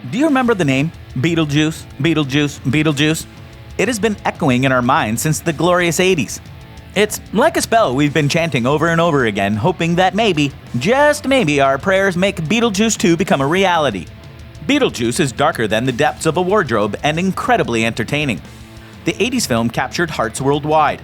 Do you remember the name? Beetlejuice, Beetlejuice, Beetlejuice? It has been echoing in our minds since the glorious 80s. It's like a spell we've been chanting over and over again, hoping that maybe, just maybe, our prayers make Beetlejuice 2 become a reality. Beetlejuice is darker than the depths of a wardrobe and incredibly entertaining. The 80s film captured hearts worldwide.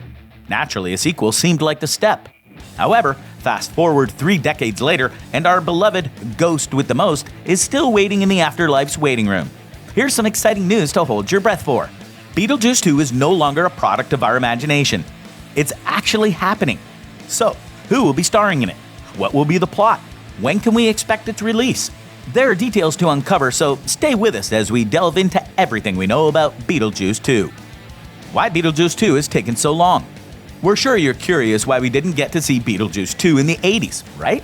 Naturally, a sequel seemed like the step. However, fast forward 3 decades later, and our beloved Ghost with the Most is still waiting in the afterlife's waiting room. Here's some exciting news to hold your breath for. Beetlejuice 2 is no longer a product of our imagination. It's actually happening. So, who will be starring in it? What will be the plot? When can we expect its release? There are details to uncover, so stay with us as we delve into everything we know about Beetlejuice 2. Why Beetlejuice 2 has taken so long? We're sure you're curious why we didn't get to see Beetlejuice 2 in the 80s, right?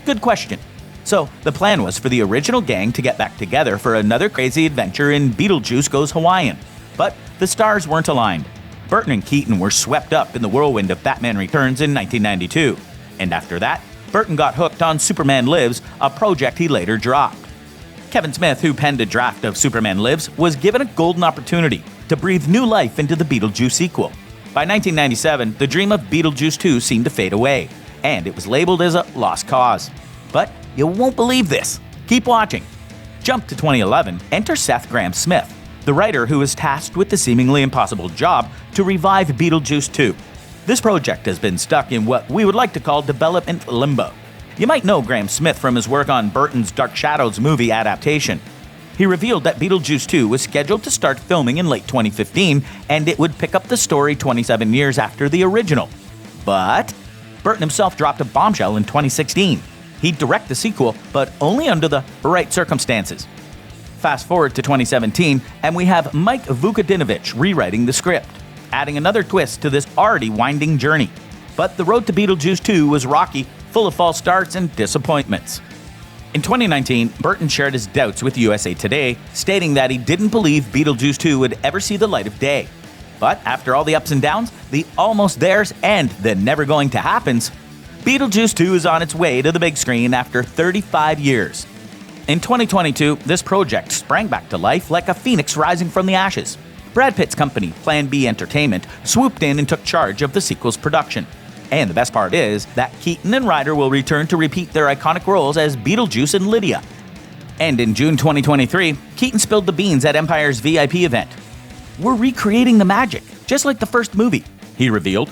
Good question. So, the plan was for the original gang to get back together for another crazy adventure in Beetlejuice Goes Hawaiian. But the stars weren't aligned. Burton and Keaton were swept up in the whirlwind of Batman Returns in 1992. And after that, Burton got hooked on Superman Lives, a project he later dropped. Kevin Smith, who penned a draft of Superman Lives, was given a golden opportunity to breathe new life into the Beetlejuice sequel. By 1997, the dream of Beetlejuice 2 seemed to fade away, and it was labeled as a lost cause. But you won't believe this. Keep watching. Jump to 2011, enter Seth Grahame-Smith, the writer who is tasked with the seemingly impossible job to revive Beetlejuice 2. This project has been stuck in what we would like to call development limbo. You might know Grahame-Smith from his work on Burton's Dark Shadows movie adaptation. He revealed that Beetlejuice 2 was scheduled to start filming in late 2015, and it would pick up the story 27 years after the original. But Burton himself dropped a bombshell in 2016. He'd direct the sequel, but only under the right circumstances. Fast forward to 2017, and we have Mike Vukadinovich rewriting the script, adding another twist to this already winding journey. But the road to Beetlejuice 2 was rocky, full of false starts and disappointments. In 2019, Burton shared his doubts with USA Today, stating that he didn't believe Beetlejuice 2 would ever see the light of day. But after all the ups and downs, the almost there's, and the never going to happens, Beetlejuice 2 is on its way to the big screen after 35 years. In 2022, this project sprang back to life like a phoenix rising from the ashes. Brad Pitt's company, Plan B Entertainment, swooped in and took charge of the sequel's production. And the best part is that Keaton and Ryder will return to repeat their iconic roles as Beetlejuice and Lydia. And in June 2023, Keaton spilled the beans at Empire's VIP event. "We're recreating the magic, just like the first movie," he revealed.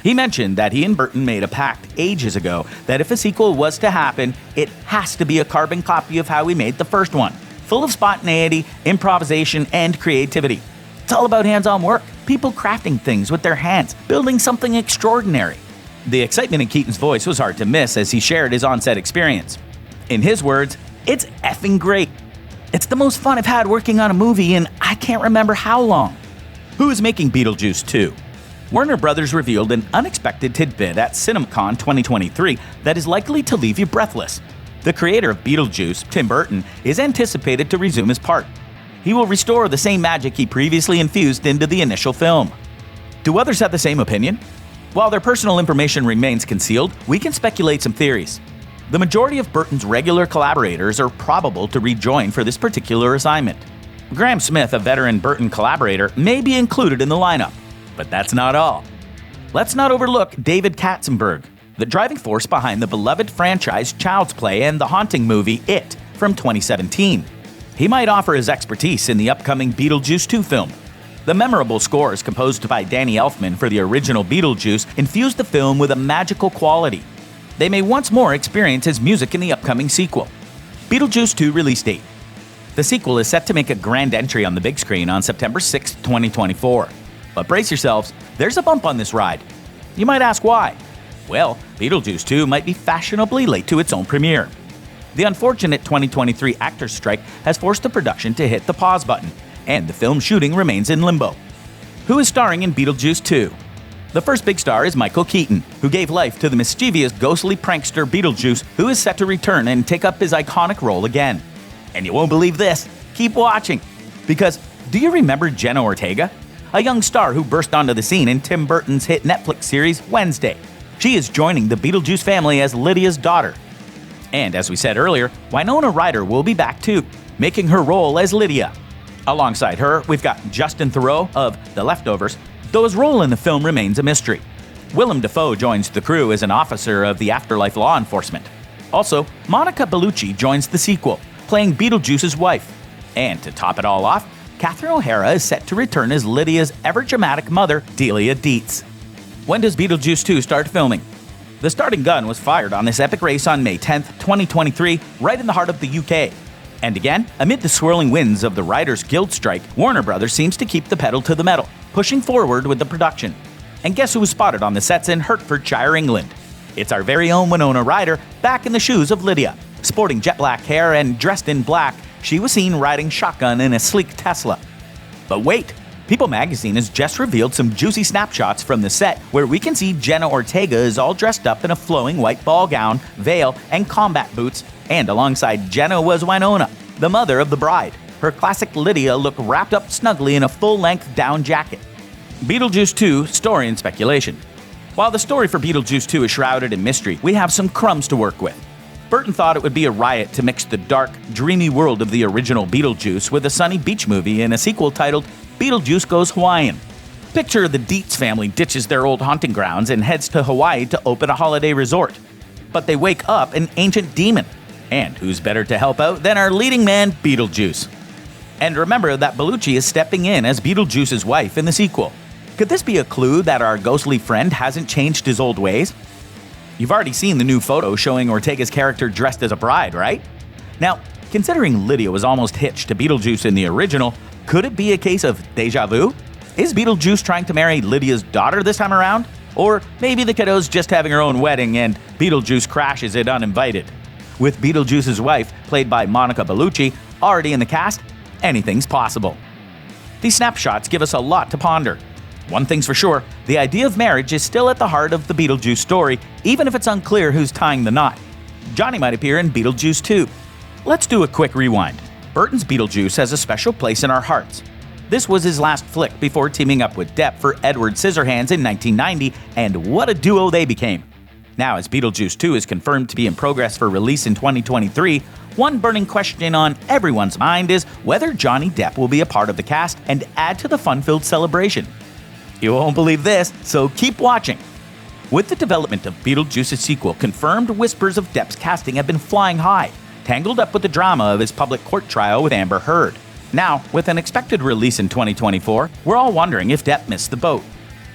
He mentioned that he and Burton made a pact ages ago that if a sequel was to happen, it has to be a carbon copy of how we made the first one, full of spontaneity, improvisation, and creativity. It's all about hands-on work, people crafting things with their hands, building something extraordinary. The excitement in Keaton's voice was hard to miss as he shared his on-set experience. In his words, "It's effing great. It's the most fun I've had working on a movie in I can't remember how long." Who is making Beetlejuice 2? Warner Brothers revealed an unexpected tidbit at CinemaCon 2023 that is likely to leave you breathless. The creator of Beetlejuice, Tim Burton, is anticipated to resume his part. He will restore the same magic he previously infused into the initial film. Do others have the same opinion? While their personal information remains concealed, we can speculate some theories. The majority of Burton's regular collaborators are probable to rejoin for this particular assignment. Grahame-Smith, a veteran Burton collaborator, may be included in the lineup. But that's not all. Let's not overlook David Katzenberg, the driving force behind the beloved franchise Child's Play and the haunting movie It from 2017. He might offer his expertise in the upcoming Beetlejuice 2 film. The memorable scores composed by Danny Elfman for the original Beetlejuice infused the film with a magical quality. They may once more experience his music in the upcoming sequel. Beetlejuice 2 release date. The sequel is set to make a grand entry on the big screen on September 6, 2024. But brace yourselves, there's a bump on this ride. You might ask why. Well, Beetlejuice 2 might be fashionably late to its own premiere. The unfortunate 2023 actors' strike has forced the production to hit the pause button, and the film shooting remains in limbo. Who is starring in Beetlejuice 2? The first big star is Michael Keaton, who gave life to the mischievous, ghostly prankster Beetlejuice, who is set to return and take up his iconic role again. And you won't believe this. Keep watching. Because do you remember Jenna Ortega? A young star who burst onto the scene in Tim Burton's hit Netflix series Wednesday. She is joining the Beetlejuice family as Lydia's daughter. And as we said earlier, Winona Ryder will be back too. making her role as Lydia. Alongside her, we've got Justin Theroux of The Leftovers, though his role in the film remains a mystery. Willem Dafoe joins the crew as an officer of the Afterlife Law Enforcement. Also, Monica Bellucci joins the sequel, playing Beetlejuice's wife. And to top it all off, Catherine O'Hara is set to return as Lydia's ever-dramatic mother, Delia Dietz. When does Beetlejuice 2 start filming? The starting gun was fired on this epic race on May 10, 2023, right in the heart of the UK. And again, amid the swirling winds of the Writers Guild strike, Warner Brothers seems to keep the pedal to the metal, pushing forward with the production. And guess who was spotted on the sets in Hertfordshire, England? It's our very own Winona Ryder, back in the shoes of Lydia. Sporting jet black hair and dressed in black, she was seen riding shotgun in a sleek Tesla. But wait! People magazine has just revealed some juicy snapshots from the set where we can see Jenna Ortega is all dressed up in a flowing white ball gown, veil, and combat boots, and alongside Jenna was Winona, the mother of the bride. Her classic Lydia look wrapped up snugly in a full-length down jacket. Beetlejuice 2 story and speculation. While the story for Beetlejuice 2 is shrouded in mystery, we have some crumbs to work with. Burton thought it would be a riot to mix the dark, dreamy world of the original Beetlejuice with a sunny beach movie in a sequel titled Beetlejuice Goes Hawaiian. Picture the Dietz family ditches their old hunting grounds and heads to Hawaii to open a holiday resort. But they wake up an ancient demon. And who's better to help out than our leading man, Beetlejuice? And remember that Bellucci is stepping in as Beetlejuice's wife in the sequel. Could this be a clue that our ghostly friend hasn't changed his old ways? You've already seen the new photo showing Ortega's character dressed as a bride, right? Now, considering Lydia was almost hitched to Beetlejuice in the original, could it be a case of deja vu? Is Beetlejuice trying to marry Lydia's daughter this time around? Or maybe the kiddo's just having her own wedding and Beetlejuice crashes it uninvited? With Beetlejuice's wife, played by Monica Bellucci, already in the cast, anything's possible. These snapshots give us a lot to ponder. One thing's for sure, the idea of marriage is still at the heart of the Beetlejuice story, even if it's unclear who's tying the knot. Johnny might appear in Beetlejuice 2. Let's do a quick rewind. Burton's Beetlejuice has a special place in our hearts. This was his last flick before teaming up with Depp for Edward Scissorhands in 1990, and what a duo they became. Now, as Beetlejuice 2 is confirmed to be in progress for release in 2023, one burning question on everyone's mind is whether Johnny Depp will be a part of the cast and add to the fun-filled celebration. You won't believe this, so keep watching. With the development of Beetlejuice's sequel confirmed, whispers of Depp's casting have been flying high, tangled up with the drama of his public court trial with Amber Heard. Now, with an expected release in 2024, we're all wondering if Depp missed the boat.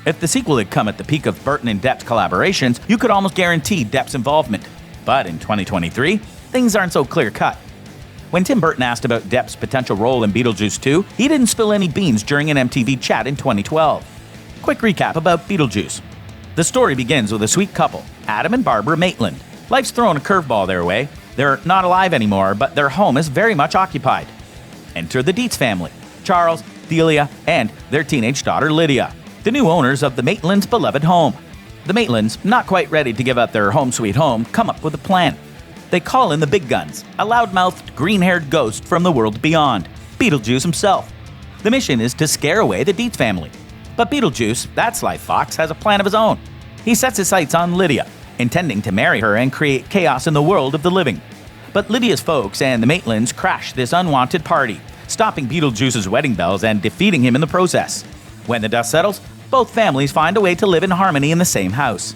If the sequel had come at the peak of Burton and Depp's collaborations, you could almost guarantee Depp's involvement. But in 2023, things aren't so clear-cut. When Tim Burton asked about Depp's potential role in Beetlejuice 2, he didn't spill any beans during an MTV chat in 2012. Quick recap about Beetlejuice. The story begins with a sweet couple, Adam and Barbara Maitland. Life's thrown a curveball their way. They're not alive anymore, but their home is very much occupied. Enter the Dietz family, Charles, Delia, and their teenage daughter Lydia, the new owners of the Maitlands' beloved home. The Maitlands, not quite ready to give up their home sweet home, come up with a plan. They call in the big guns, a loudmouthed, green-haired ghost from the world beyond, Beetlejuice himself. The mission is to scare away the Dietz family. But Beetlejuice, that sly fox, has a plan of his own. He sets his sights on Lydia, intending to marry her and create chaos in the world of the living. But Lydia's folks and the Maitlands crash this unwanted party, stopping Beetlejuice's wedding bells and defeating him in the process. When the dust settles, both families find a way to live in harmony in the same house.